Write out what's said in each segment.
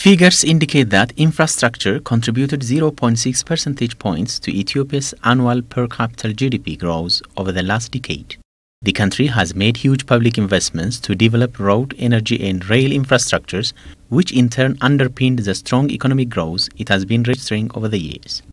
Figures indicate that infrastructure contributed 0.6 percentage points to Ethiopia's annual per capita GDP growth over the last decade. The country has made huge public investments to develop road, energy and rail infrastructures, which in turn underpinned the strong economic growth it has been registering over the years.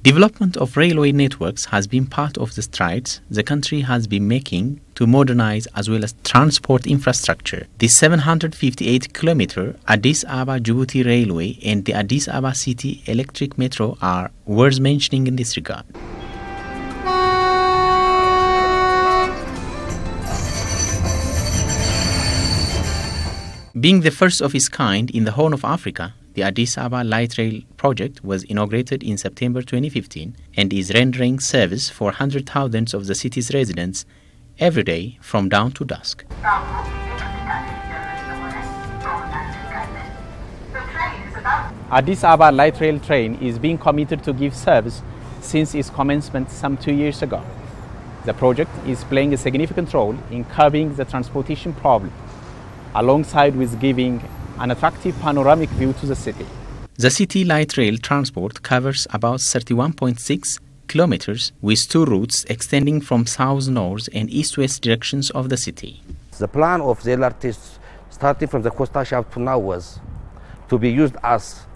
Development of railway networks has been part of the strides the country has been making to modernize as well as transport infrastructure. The 758-kilometer Addis Ababa-Djibouti Railway and the Addis Ababa City Electric Metro are worth mentioning in this regard. Being the first of its kind in the Horn of Africa, the Addis Ababa Light Rail project was inaugurated in September 2015 and is rendering service for hundreds of thousands of the city's residents every day from dawn to dusk. Addis Ababa Light Rail train is being committed to give service since its commencement some 2 years ago. The project is playing a significant role in curbing the transportation problem, alongside with giving an attractive panoramic view to the city. The city light rail transport covers about 31.6 kilometers with two routes extending from south-north and east-west directions of the city. The plan of the LRT starting from the coastal shaft to now was to be used as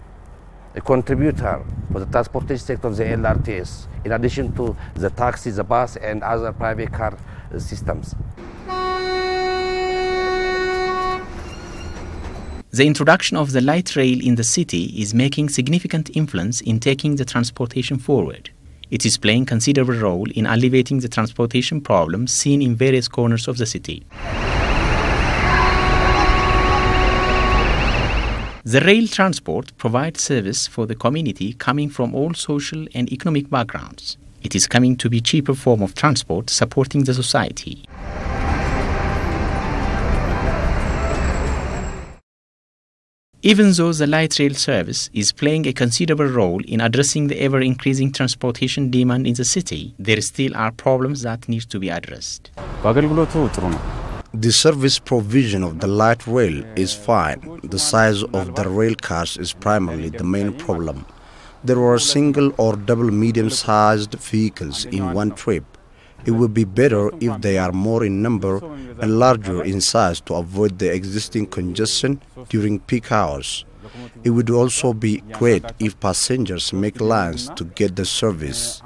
a contributor for the transportation sector of the LRTs, in addition to the taxis, the bus and other private car systems. The introduction of the light rail in the city is making significant influence in taking the transportation forward. It is playing considerable role in alleviating the transportation problems seen in various corners of the city. The rail transport provides service for the community coming from all social and economic backgrounds. It is coming to be a cheaper form of transport supporting the society. Even though the light rail service is playing a considerable role in addressing the ever-increasing transportation demand in the city, there still are problems that need to be addressed. The service provision of the light rail is fine. The size of the rail cars is primarily the main problem. There are single or double medium-sized vehicles in one trip. It would be better if they are more in number and larger in size to avoid the existing congestion during peak hours. It would also be great if passengers make lines to get the service.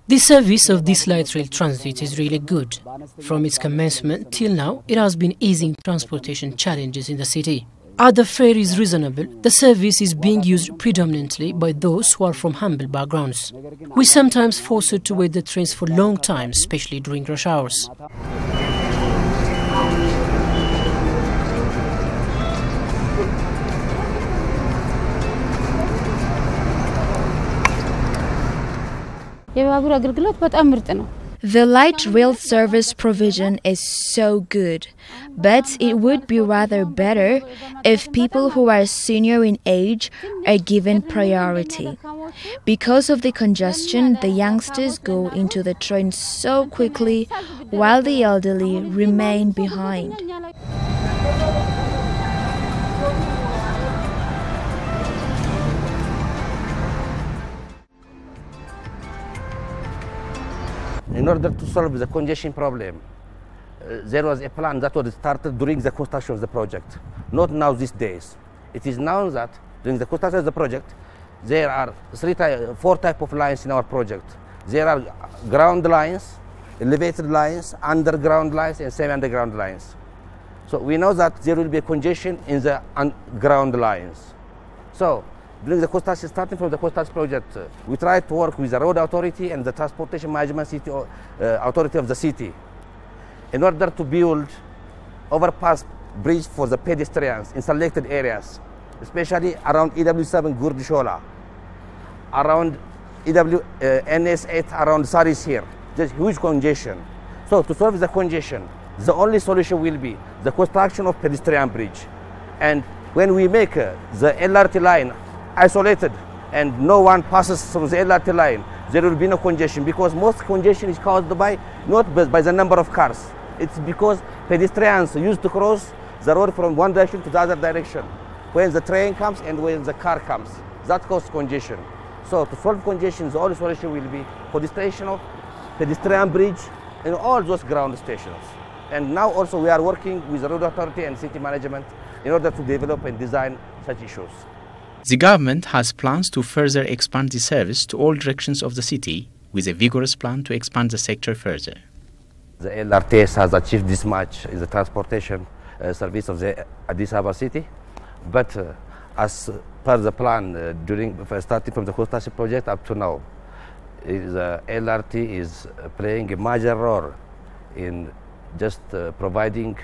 The service of this light rail transit is really good. From its commencement till now, it has been easing transportation challenges in the city. As the fare is reasonable, the service is being used predominantly by those who are from humble backgrounds. We sometimes forced to wait the trains for long time, especially during rush hours. The light rail service provision is so good, but it would be rather better if people who are senior in age are given priority. Because of the congestion, the youngsters go into the train so quickly, while the elderly remain behind. In order to solve the congestion problem, there was a plan that was started during the construction of the project, not now these days. It is now that during the construction of the project, there are four types of lines in our project. There are ground lines, elevated lines, underground lines, and semi-underground lines. So we know that there will be a congestion in the underground lines. So during the construction, starting from the construction project, we tried to work with the road authority and the transportation management city, authority of the city in order to build overpass bridge for the pedestrians in selected areas, especially around EW7 Gurdishola, around NS8 around Saris here. There's huge congestion. So to solve the congestion, the only solution will be the construction of pedestrian bridge. And when we make the LRT line isolated and no one passes through the LRT line, there will be no congestion, because most congestion is caused by not by the number of cars. It's because pedestrians used to cross the road from one direction to the other direction when the train comes and when the car comes. That causes congestion. So to solve congestion, the only solution will be pedestrian bridge in all those ground stations. And now also we are working with the road authority and city management in order to develop and design such issues. The government has plans to further expand the service to all directions of the city, with a vigorous plan to expand the sector further. The LRTS has achieved this much in the transportation service of the Addis Ababa city, but as per the plan starting from the construction project up to now, the LRT is playing a major role in just providing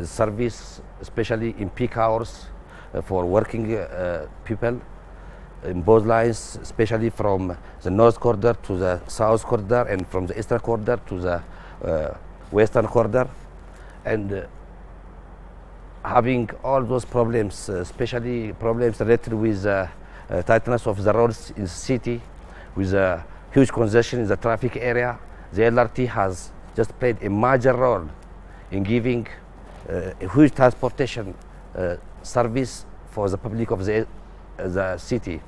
service, especially in peak hours, for working people in both lines, especially from the north corridor to the south corridor and from the eastern corridor to the western corridor. And having all those problems, especially problems related with tightness of the roads in the city, with a huge congestion in the traffic area, the LRT has just played a major role in giving a huge transportation service for the public of the city.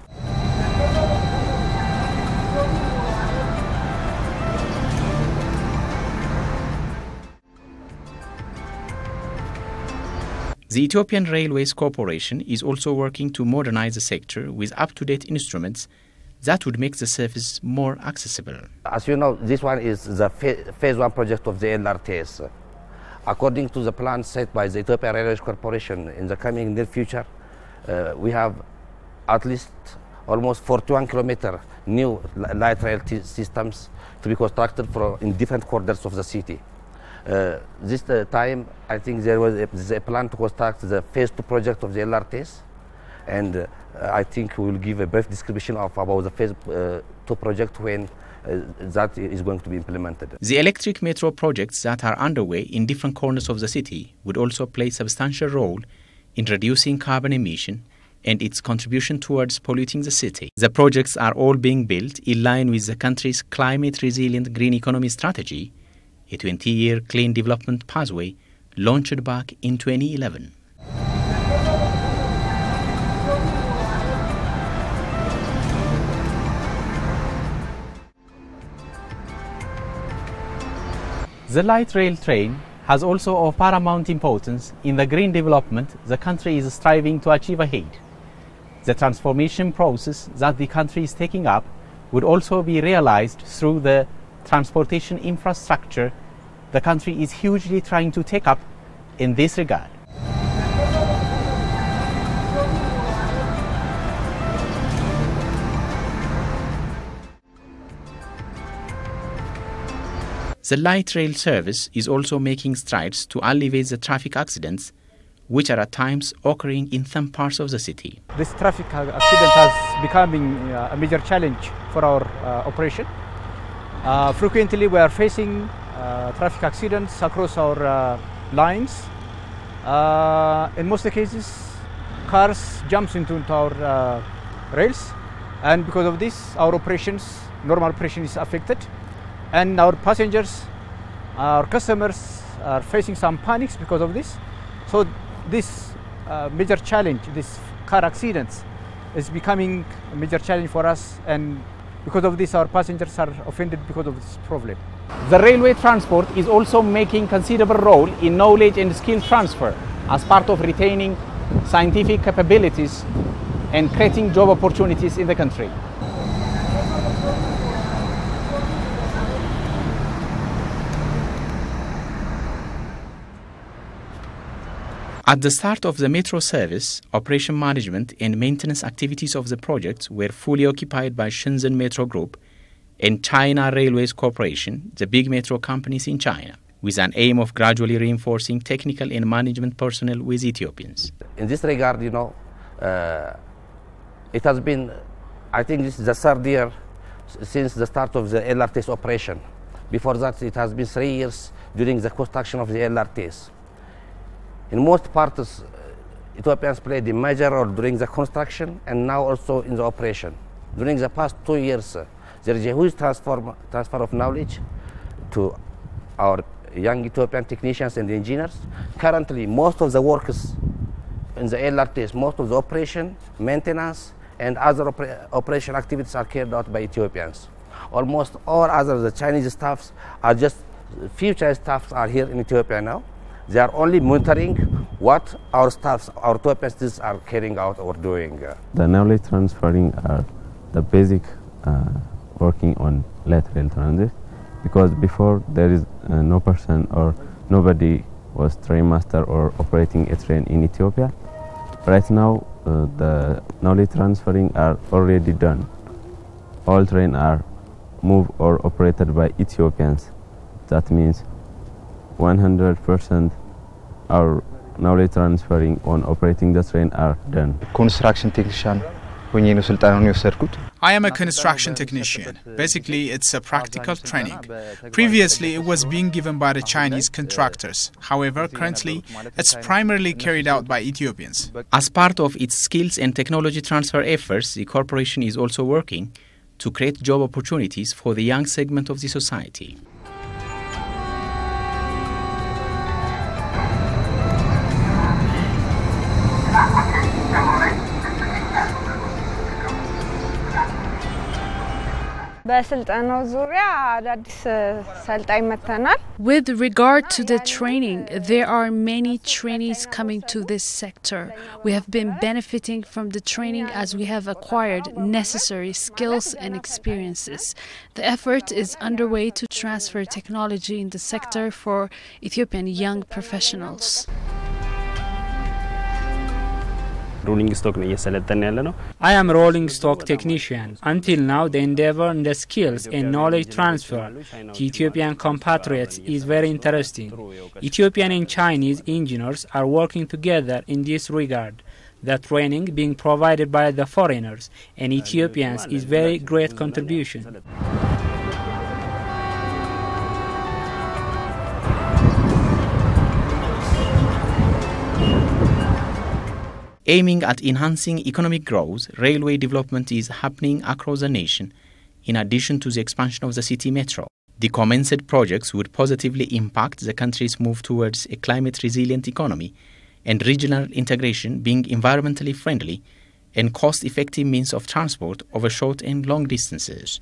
The Ethiopian Railways Corporation is also working to modernize the sector with up-to-date instruments that would make the service more accessible. As you know, this one is the phase one project of the LRTS. According to the plan set by the Ethiopia Railways Corporation, in the coming near future, we have at least almost 41 kilometer new light rail systems to be constructed in different corridors of the city. This time, I think there is a plan to construct the phase two project of the LRTS, and I think we will give a brief description about the phase two project when that is going to be implemented. The electric metro projects that are underway in different corners of the city would also play a substantial role in reducing carbon emission and its contribution towards polluting the city. The projects are all being built in line with the country's climate-resilient green economy strategy, a 20-year clean development pathway launched back in 2011. The light rail train has also of paramount importance in the green development the country is striving to achieve ahead. The transformation process that the country is taking up would also be realized through the transportation infrastructure the country is hugely trying to take up in this regard. The light rail service is also making strides to alleviate the traffic accidents which are at times occurring in some parts of the city. This traffic accident has becoming a major challenge for our operation. Frequently we are facing traffic accidents across our lines. In most cases, cars jump into our rails, and because of this, our normal operation is affected. And our passengers, our customers are facing some panics because of this. So this major challenge, this car accidents, is becoming a major challenge for us, and because of this our passengers are offended because of this problem. The railway transport is also making considerable role in knowledge and skill transfer as part of retaining scientific capabilities and creating job opportunities in the country. At the start of the metro service, operation management and maintenance activities of the project were fully occupied by Shenzhen Metro Group and China Railways Corporation, the big metro companies in China, with an aim of gradually reinforcing technical and management personnel with Ethiopians. In this regard, it has been, I think this is the third year since the start of the LRT's operation. Before that, it has been 3 years during the construction of the LRTs. In most parts, Ethiopians played a major role during the construction and now also in the operation. During the past 2 years, there is a huge transfer of knowledge to our young Ethiopian technicians and engineers. Currently, most of the workers in the LRTs, most of the operation, maintenance, and other operation activities are carried out by Ethiopians. Almost all other the Chinese staffs are just few Chinese staffs are here in Ethiopia now. They are only monitoring what our staffs, our Ethiopian students are carrying out or doing. The knowledge transferring are the basic working on light rail transit, because before there is no person or nobody was train master or operating a train in Ethiopia. Right now the knowledge transferring are already done. All trains are moved or operated by Ethiopians. That means 100% our knowledge transferring on operating the train are done. Construction technician. I am a construction technician. Basically, it's a practical training. Previously, it was being given by the Chinese contractors. However, currently, it's primarily carried out by Ethiopians. As part of its skills and technology transfer efforts, the corporation is also working to create job opportunities for the young segment of the society. With regard to the training, there are many trainees coming to this sector. We have been benefiting from the training as we have acquired necessary skills and experiences. The effort is underway to transfer technology in the sector for Ethiopian young professionals. I am rolling stock technician. Until now, the endeavor in the skills and knowledge transfer to Ethiopian compatriots is very interesting. Ethiopian and Chinese engineers are working together in this regard. The training being provided by the foreigners and Ethiopians is very great contribution. Aiming at enhancing economic growth, railway development is happening across the nation, in addition to the expansion of the city metro. The commenced projects would positively impact the country's move towards a climate-resilient economy and regional integration, being environmentally friendly and cost-effective means of transport over short and long distances.